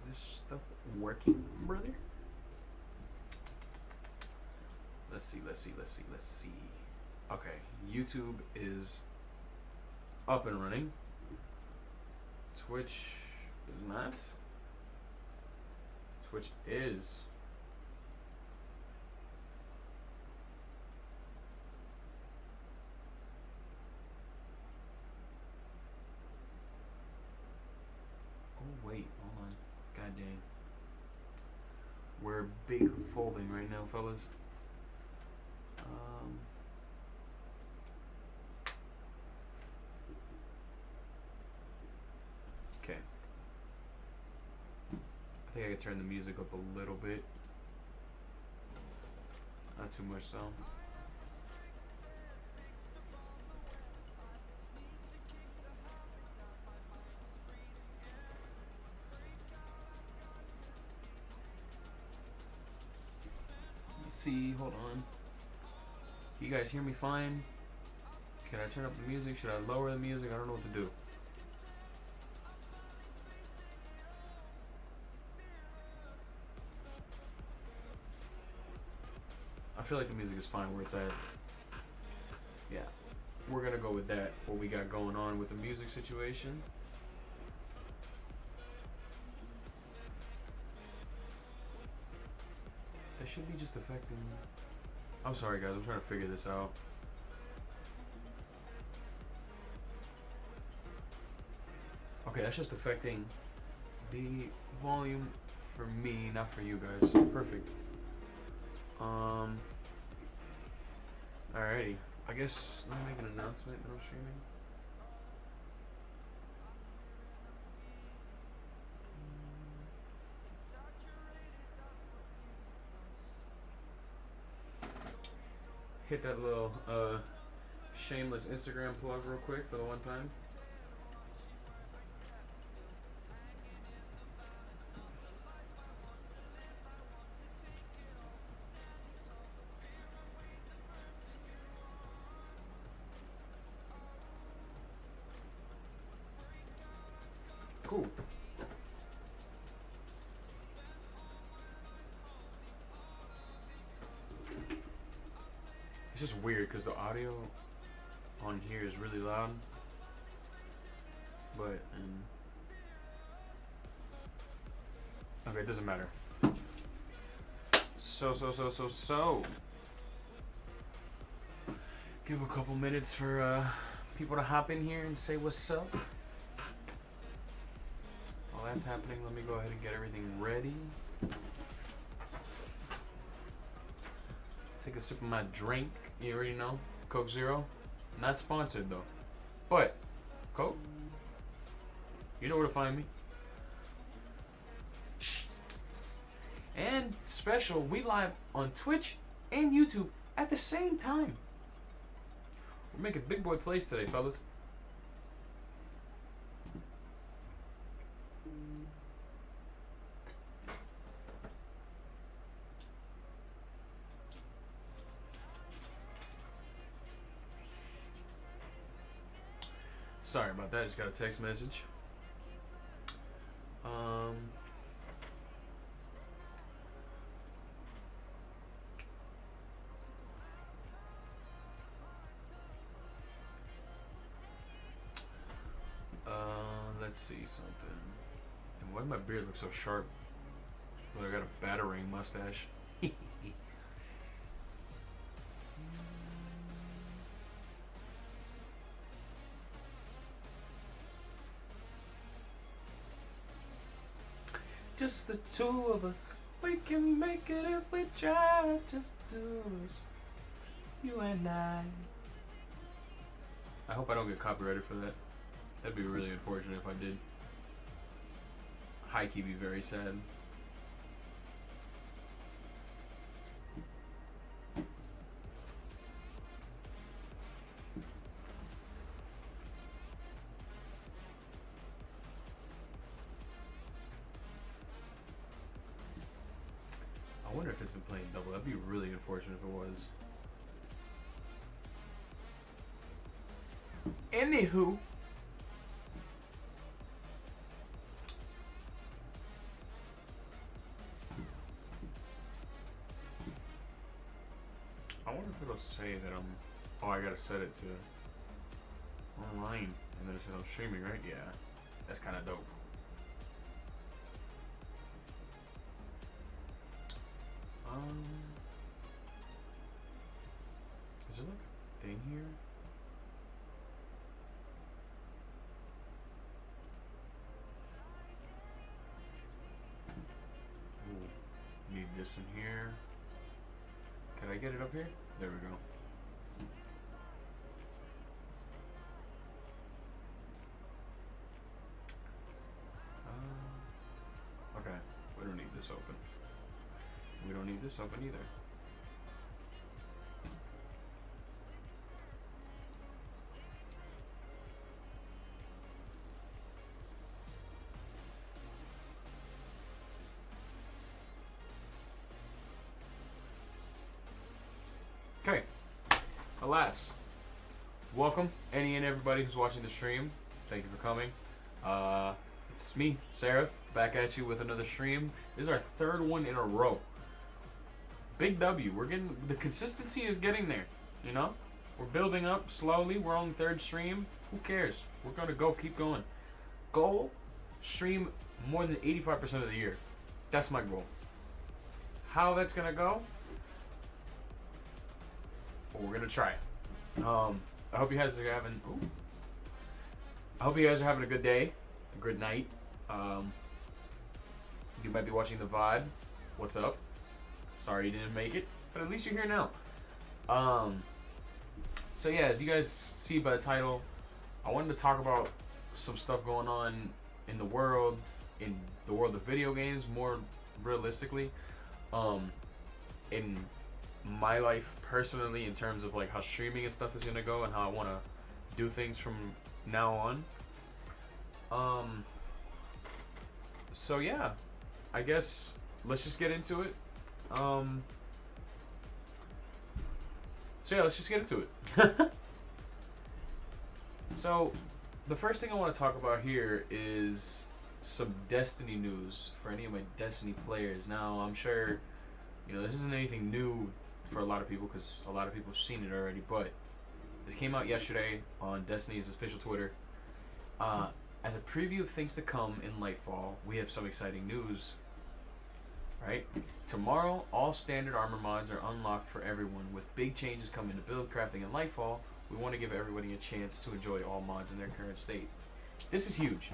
this stuff working, brother? Let's see. Okay, YouTube is up and running. Twitch is not. Twitch is. Oh wait, hold on. God dang. We're big folding right now, fellas. Okay. I think I could turn the music up a little bit. Not too much though. Let me see, hold on. Can you guys hear me fine? Can I turn up the music? Should I lower the music? I don't know what to do. I feel like the music is fine where it's at. Yeah, we're gonna go with that. What we got going on with the music situation. That should be just affecting. I'm sorry, guys. I'm trying to figure this out. Okay, that's just affecting the volume for me, not for you guys. Perfect. Alrighty. I guess let me make an announcement that I'm streaming. Hit that little shameless Instagram plug real quick for the one time. Cool. It's just weird because the audio on here is really loud, but okay, it doesn't matter. So give a couple minutes for people to hop in here and say what's up. While that's happening, let me go ahead and get everything ready. Take a sip of my drink. You already know, Coke Zero. Not sponsored though, but Coke, you know where to find me. And special, we live on Twitch and YouTube at the same time. We're making big boy plays today, fellas. Sorry about that, I just got a text message. Let's see something. And why does my beard look so sharp? Well, I got a battering mustache. Just the two of us. We can make it if we try. Just the two of us. You and I hope I don't get copyrighted for that. That'd be really unfortunate if I did. High key be very sad. I wonder if it's been playing double. That'd be really unfortunate if it was. Anywho. wonder if it'll say that I'm... Oh, I gotta set it to online, and then it says I'm streaming, right? Yeah, that's kind of dope. Is there like a thing here? Ooh, need this in here. Can I get it up here? There we go. Okay, we don't need this open. We don't need this open either. Okay, alas, welcome any and everybody who's watching the stream. Thank you for coming. It's me, Seraph, back at you with another stream. This is our third one in a row. Big W. We're getting, the consistency is getting there, you know? We're building up slowly. We're on the third stream. Who cares? We're gonna keep going. Goal, stream more than 85% of the year. That's my goal. How that's gonna go? Well, we're gonna try. I hope you guys are having. Ooh. I hope you guys are having a good day, a good night. You might be watching the VOD. What's up? Sorry you didn't make it, but at least you're here now. So yeah, as you guys see by the title, I wanted to talk about some stuff going on in the world of video games, more realistically. In my life personally, in terms of like how streaming and stuff is gonna go and how I want to do things from now on. So yeah, I guess let's just get into it. So yeah, let's just get into it. So the first thing I want to talk about here is some Destiny news for any of my Destiny players. Now, I'm sure, you know, this isn't anything new for a lot of people because a lot of people have seen it already, but this came out yesterday on Destiny's official Twitter. As a preview of things to come in Lightfall, we have some exciting news. Right? Tomorrow, all standard armor mods are unlocked for everyone. With big changes coming to build, crafting, and Lightfall, we want to give everybody a chance to enjoy all mods in their current state. This is huge.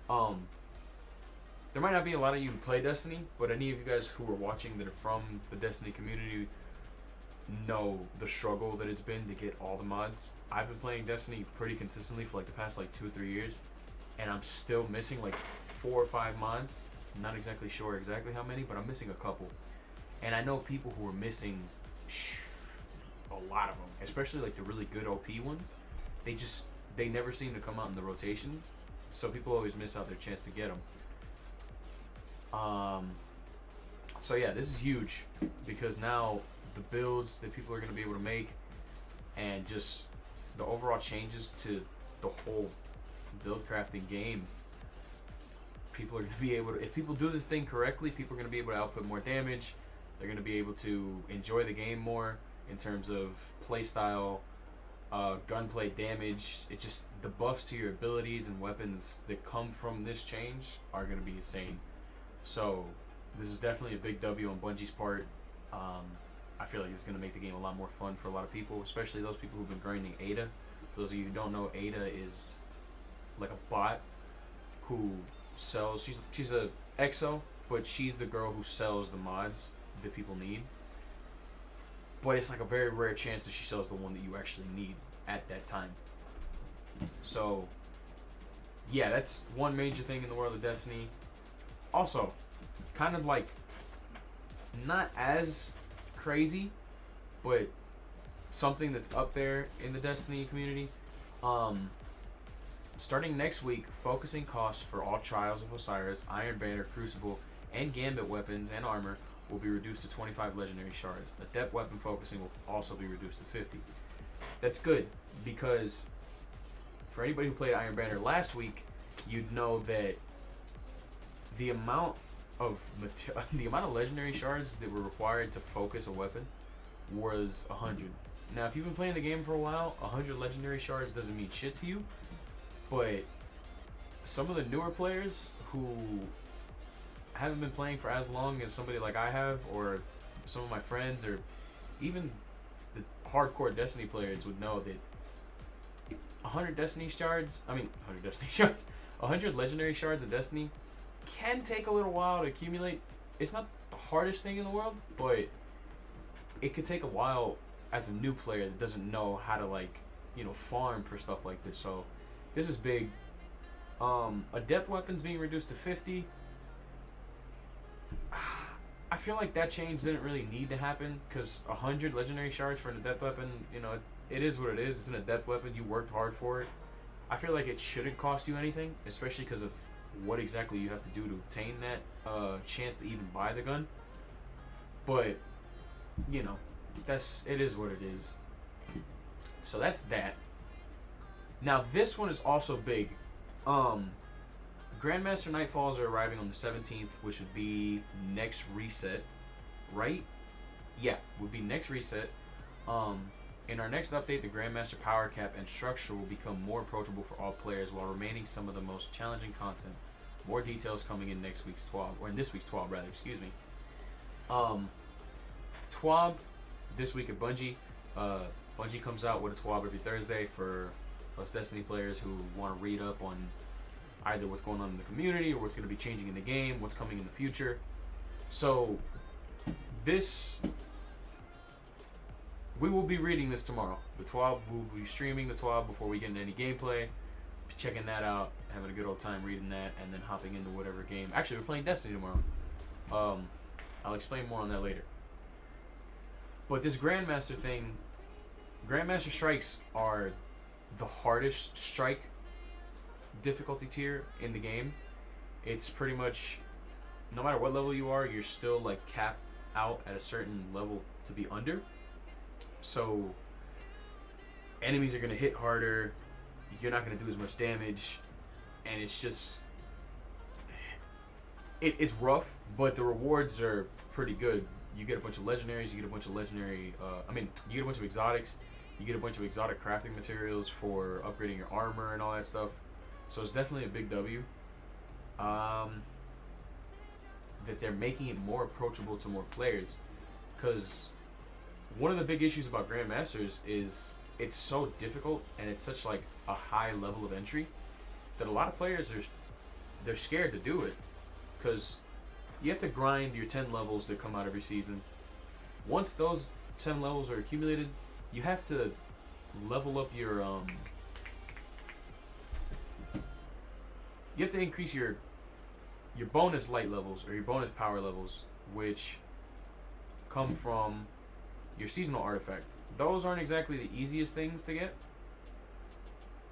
There might not be a lot of you who play Destiny, but any of you guys who are watching that are from the Destiny community know the struggle that it's been to get all the mods. I've been playing Destiny pretty consistently for like the past like 2 or 3 years, and I'm still missing like 4 or 5 mods. I'm not exactly sure exactly how many, but I'm missing a couple. And I know people who are missing a lot of them, especially like the really good OP ones. They never seem to come out in the rotation, so people always miss out their chance to get them. So yeah, this is huge because now the builds that people are going to be able to make and just the overall changes to the whole build crafting game, people are going to be able to, if people do this thing correctly, people are going to be able to output more damage. They're going to be able to enjoy the game more in terms of playstyle, gunplay, damage. It just, the buffs to your abilities and weapons that come from this change are going to be insane. So this is definitely a big W on Bungie's part. I feel like it's going to make the game a lot more fun for a lot of people, especially those people who've been grinding Ada. For those of you who don't know, Ada is like a bot who sells, she's a EXO, but she's the girl who sells the mods that people need. But it's like a very rare chance that she sells the one that you actually need at that time. So yeah, that's one major thing in the world of Destiny. Also, kind of like not as crazy, but something that's up there in the Destiny community. Starting next week, focusing costs for all Trials of Osiris, Iron Banner, Crucible, and Gambit weapons and armor will be reduced to 25 legendary shards. Adept weapon focusing will also be reduced to 50. That's good, because for anybody who played Iron Banner last week, you'd know that the amount of legendary shards that were required to focus a weapon was 100. Now, if you've been playing the game for a while, 100 legendary shards doesn't mean shit to you. But some of the newer players who haven't been playing for as long as somebody like I have, or some of my friends, or even the hardcore Destiny players would know that 100 Destiny shards, 100 Destiny shards, 100 legendary shards of Destiny can take a little while to accumulate. It's not the hardest thing in the world, but it could take a while as a new player that doesn't know how to, like, you know, farm for stuff like this. So this is big. Adept weapons being reduced to 50. I feel like that change didn't really need to happen, because 100 legendary shards for an adept weapon, you know, it is what it is. It's an adept weapon. You worked hard for it. I feel like it shouldn't cost you anything, especially because of what exactly you have to do to obtain that chance to even buy the gun. But, you know, it is what it is. So that's that. Now this one is also big. Grandmaster Nightfalls are arriving on the 17th, which would be next reset, right? Yeah, would be next reset. In our next update, the Grandmaster power cap and structure will become more approachable for all players while remaining some of the most challenging content. More details coming in next week's TWAB, or in this week's TWAB rather, excuse me. TWAB this week at Bungie. Bungie comes out with a TWAB every Thursday for us Destiny players who want to read up on either what's going on in the community or what's going to be changing in the game, what's coming in the future. So we will be reading this tomorrow. The TWAB, we'll be streaming the TWAB before we get into any gameplay, checking that out, having a good old time reading that, and then hopping into whatever game. Actually, we're playing Destiny tomorrow. I'll explain more on that later. But this Grandmaster thing, Grandmaster strikes are the hardest strike difficulty tier in the game. It's pretty much, no matter what level you are, you're still like capped out at a certain level to be under. So enemies are going to hit harder, you're not going to do as much damage, and it's just, it's rough, but the rewards are pretty good. You get a bunch of legendaries, you get a bunch of legendary, you get a bunch of exotics, you get a bunch of exotic crafting materials for upgrading your armor and all that stuff. So it's definitely a big W. That they're making it more approachable to more players, because one of the big issues about Grandmasters is it's so difficult and it's such like a high level of entry that a lot of players they're scared to do it, because you have to grind your 10 levels that come out every season. Once those 10 levels are accumulated, you have to level up your you have to increase your bonus light levels or your bonus power levels, which come from your seasonal artifact. Those aren't exactly the easiest things to get,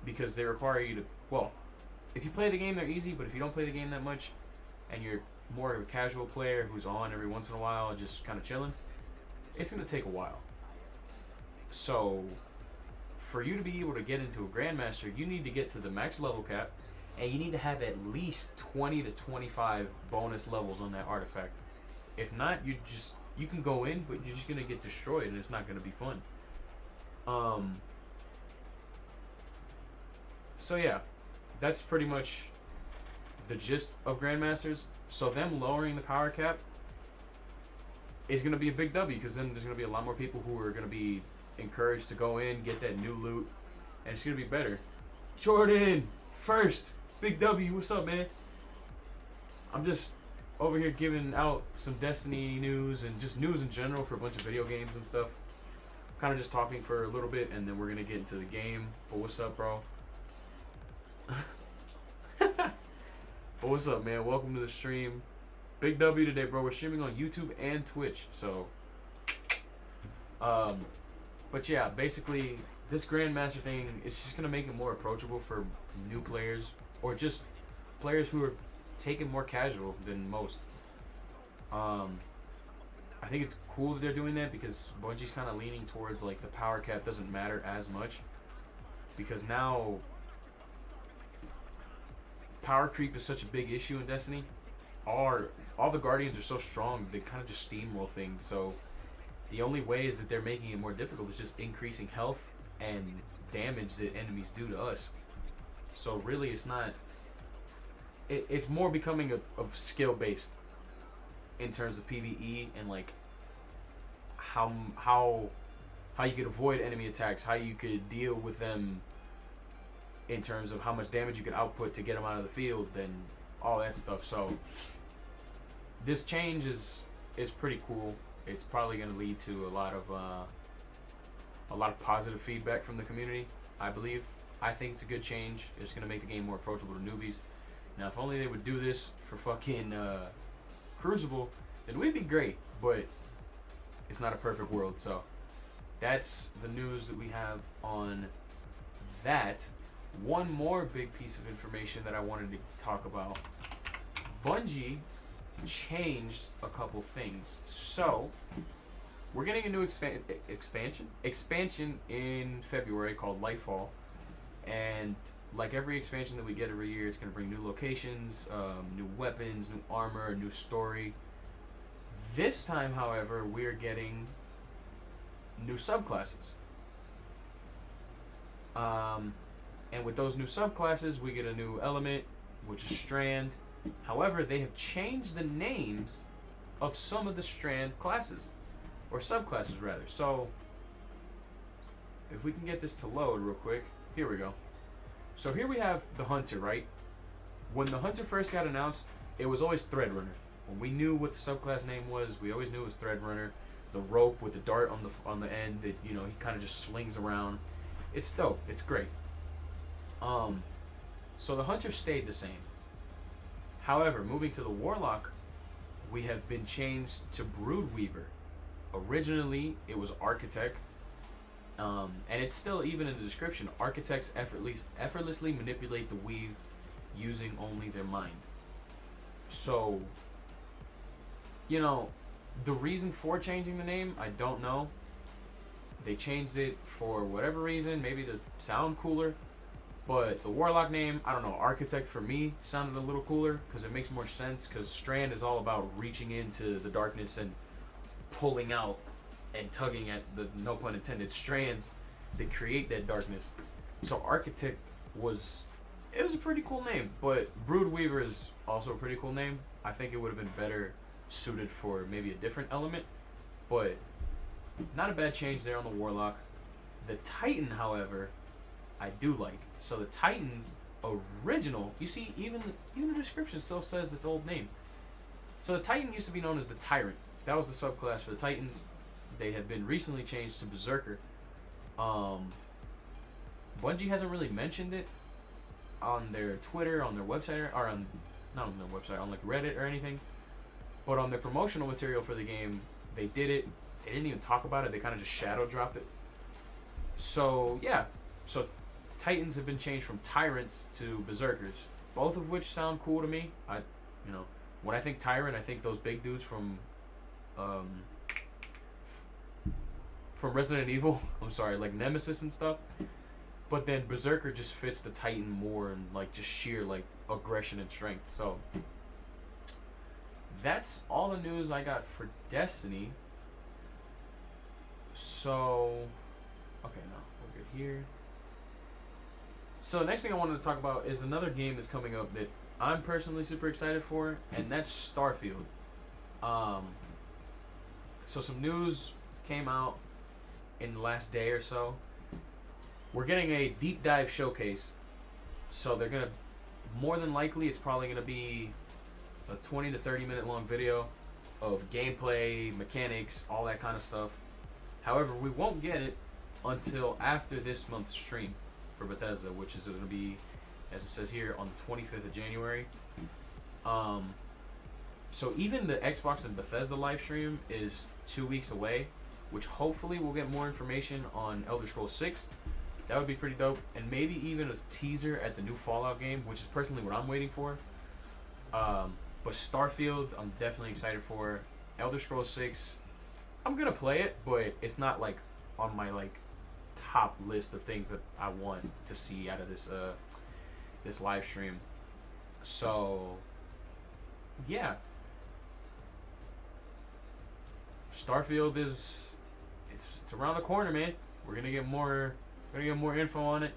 because they require you to, well, if you play the game, they're easy, but if you don't play the game that much and you're more of a casual player who's on every once in a while and just kind of chilling, it's going to take a while. So for you to be able to get into a Grandmaster, you need to get to the max level cap, and you need to have at least 20 to 25 bonus levels on that artifact. If not, you can go in, but you're just going to get destroyed and it's not going to be fun. So yeah, that's pretty much the gist of Grandmasters. So them lowering the power cap is going to be a big W, because then there's going to be a lot more people who are going to be encouraged to go in, get that new loot, and it's going to be better. Jordan, first, big W, what's up, man? I'm just over here giving out some Destiny news and just news in general for a bunch of video games and stuff. Kind of just talking for a little bit, and then we're going to get into the game. But what's up, bro? But what's up, man? Welcome to the stream. Big W today, bro. We're streaming on YouTube and Twitch, so but yeah, basically this Grandmaster thing is just gonna make it more approachable for new players, or just players who are taking more casual than most. I think it's cool that they're doing that, because Bungie's kind of leaning towards like the power cap doesn't matter as much, because now power creep is such a big issue in Destiny. All the Guardians are so strong, they kind of just steamroll things. So the only way is that they're making it more difficult is just increasing health and damage that enemies do to us. So really, it's not. It's more becoming of skill based in terms of PvE and like how you could avoid enemy attacks, how you could deal with them in terms of how much damage you can output to get them out of the field, and all that stuff. So this change is pretty cool. It's probably going to lead to a lot of positive feedback from the community, I believe. I think it's a good change. It's going to make the game more approachable to newbies. Now, if only they would do this for fucking Crucible, then we'd be great. But it's not a perfect world, so that's the news that we have on that. One more big piece of information that I wanted to talk about. Bungie changed a couple things. So we're getting a new expansion in February called Lightfall, and like every expansion that we get every year, it's going to bring new locations, new weapons, new armor, new story. This time, however, we're getting new subclasses. And with those new subclasses, we get a new element, which is Strand. However, they have changed the names of some of the Strand classes, or subclasses rather. So, if we can get this to load real quick, here we go. So here we have the Hunter, right? When the Hunter first got announced, it was always Threadrunner. When we knew what the subclass name was, we always knew it was Threadrunner. The rope with the dart on the end that, you know, he kind of just slings around. It's dope. It's great. So the Hunter stayed the same. However, moving to the Warlock, we have been changed to Broodweaver. Originally, it was Architect. And it's still, even in the description, architects effortlessly manipulate the weave using only their mind. So, you know, the reason for changing the name, I don't know. They changed it for whatever reason, maybe to sound cooler. But the Warlock name, I don't know, Architect for me sounded a little cooler because it makes more sense, because Strand is all about reaching into the darkness and pulling out and tugging at the, no pun intended, strands that create that darkness. So Architect was a pretty cool name, but Broodweaver is also a pretty cool name. I think it would have been better suited for maybe a different element, but not a bad change there on the Warlock. The Titan, however, I do like. So the Titan's original, you see, even the description still says its old name. So the Titan used to be known as the Tyrant. That was the subclass for the Titans. They have been recently changed to Berserker. Bungie hasn't really mentioned it on their Twitter, on their website, or on, not on their website, on like Reddit or anything. But on their promotional material for the game, they did it. They didn't even talk about it. They kind of just shadow dropped it. So yeah, so Titans have been changed from Tyrants to Berserkers, both of which sound cool to me. You know, when I think Tyrant, I think those big dudes from Resident Evil. I'm sorry, like Nemesis and stuff. But then Berserker just fits the Titan more, and like just sheer like aggression and strength. So that's all the news I got for Destiny. So okay, no, we're good here. So the next thing I wanted to talk about is another game that's coming up that I'm personally super excited for, and that's Starfield. So some news came out in the last day or so. We're getting a deep dive showcase. So they're gonna, more than likely, it's probably gonna be a 20 to 30 minute long video of gameplay, mechanics, all that kind of stuff. However, we won't get it until after this month's stream for Bethesda, which is going to be, as it says here, on the 25th of January. So even the Xbox and Bethesda live stream is 2 weeks away, which hopefully we'll get more information on Elder Scrolls 6. That would be pretty dope, and maybe even a teaser at the new Fallout game, which is personally what I'm waiting for. But Starfield, I'm definitely excited for. Elder Scrolls 6, I'm gonna play it, but it's not like on my like top list of things that I want to see out of this this live stream. So yeah, Starfield is it's around the corner, man. We're gonna get more info on it.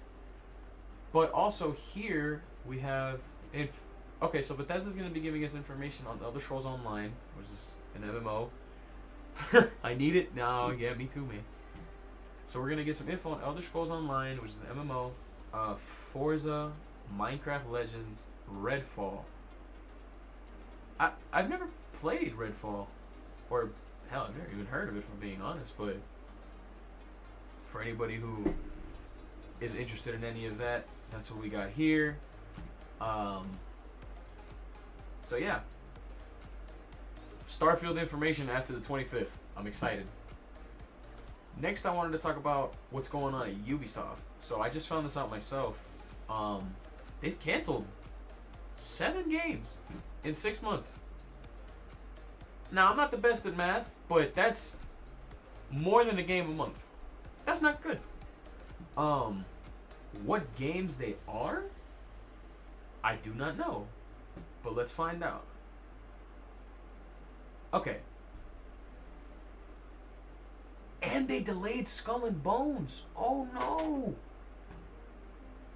But also here we have okay, so Bethesda's gonna be giving us information on Elder Scrolls Online, which is an MMO. I need it now. Yeah, me too, man. So we're gonna get some info on Elder Scrolls Online, which is an MMO, Forza, Minecraft Legends, Redfall. I've never played Redfall, or hell, I've never even heard of it, if I'm being honest. But for anybody who is interested in any of that, that's what we got here. So yeah, Starfield information after the 25th. I'm excited. Next, I wanted to talk about what's going on at Ubisoft. So I just found this out myself. They've canceled 7 games in 6 months. Now, I'm not the best at math, but that's more than a game a month. That's not good. What games they are, I do not know. But let's find out. Okay. And they delayed Skull and Bones. Oh no!